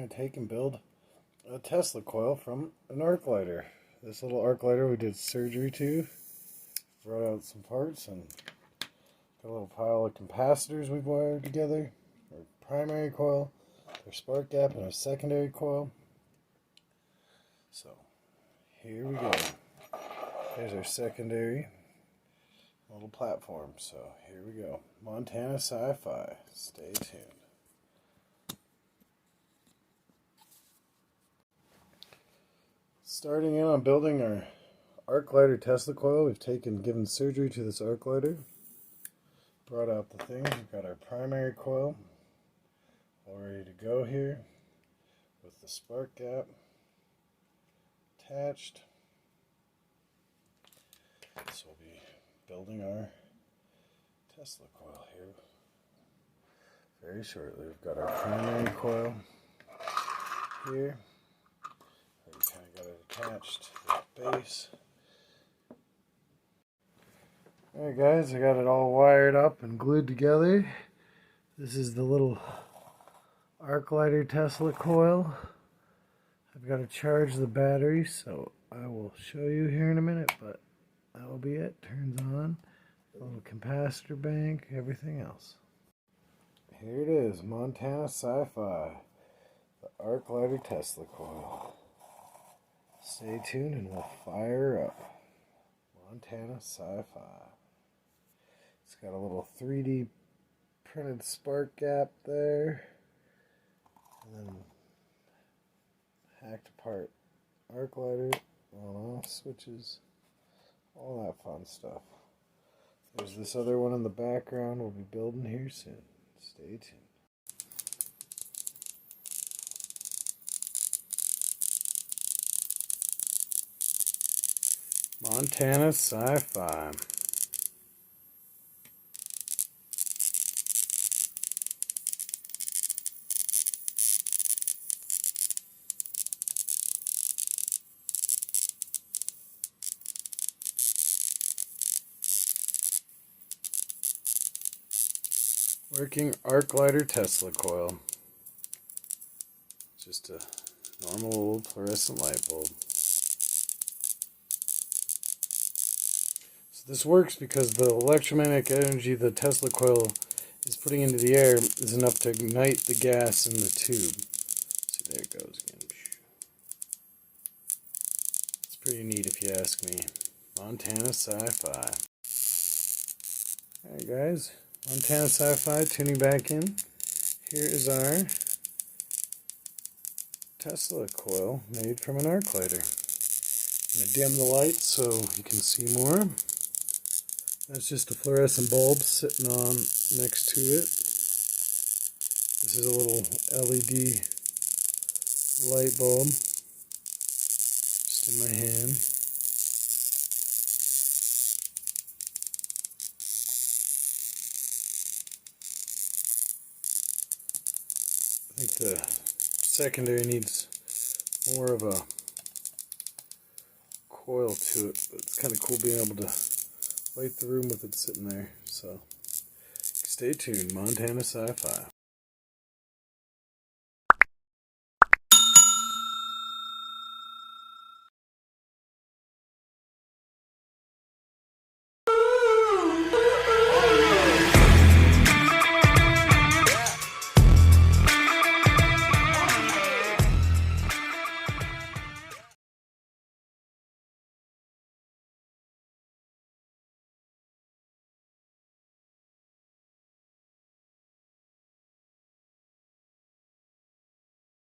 going to take and build a Tesla coil from an arc lighter. This little arc lighter we did surgery to, brought out some parts, and got a little pile of capacitors we've wired together. Our primary coil, our spark gap, and our secondary coil. So here we go. Here's our secondary little platform. So here we go. Montana Sci-Fi. Stay tuned. Starting in on building our arc lighter Tesla coil, we've given surgery to this arc lighter. Brought out the things. We've got our primary coil all ready to go here with the spark gap attached. So we'll be building our Tesla coil here very shortly. We've got our primary coil here. Already kind of got it attached to the base. Alright guys, I got it all wired up and glued together. This is the little arc lighter Tesla coil. I've got to charge the battery, so I will show you here in a minute, but that will be it. Turns on. A little capacitor bank, everything else. Here it is, Montana Sci-Fi, the arc lighter Tesla coil. Stay tuned and we'll fire up. Montana Sci-Fi. It's got a little 3D printed spark gap there, and then hacked apart arc lighter, on-off switches, all that fun stuff. There's this other one in the background we'll be building here soon. Stay tuned. Montana Sci-Fi. Working arc lighter Tesla coil. Just a normal old fluorescent light bulb. So this works because the electromagnetic energy the Tesla coil is putting into the air is enough to ignite the gas in the tube. So there it goes again. It's pretty neat if you ask me. Montana Sci-Fi. Alright guys. Montana Sci-Fi, tuning back in. Here is our Tesla coil made from an arc lighter. I'm going to dim the light so you can see more. That's just a fluorescent bulb sitting on next to it. This is a little LED light bulb just in my hand. I think the secondary needs more of a coil to it, but it's kind of cool being able to light the room with it sitting there. So stay tuned, Montana Sci-Fi.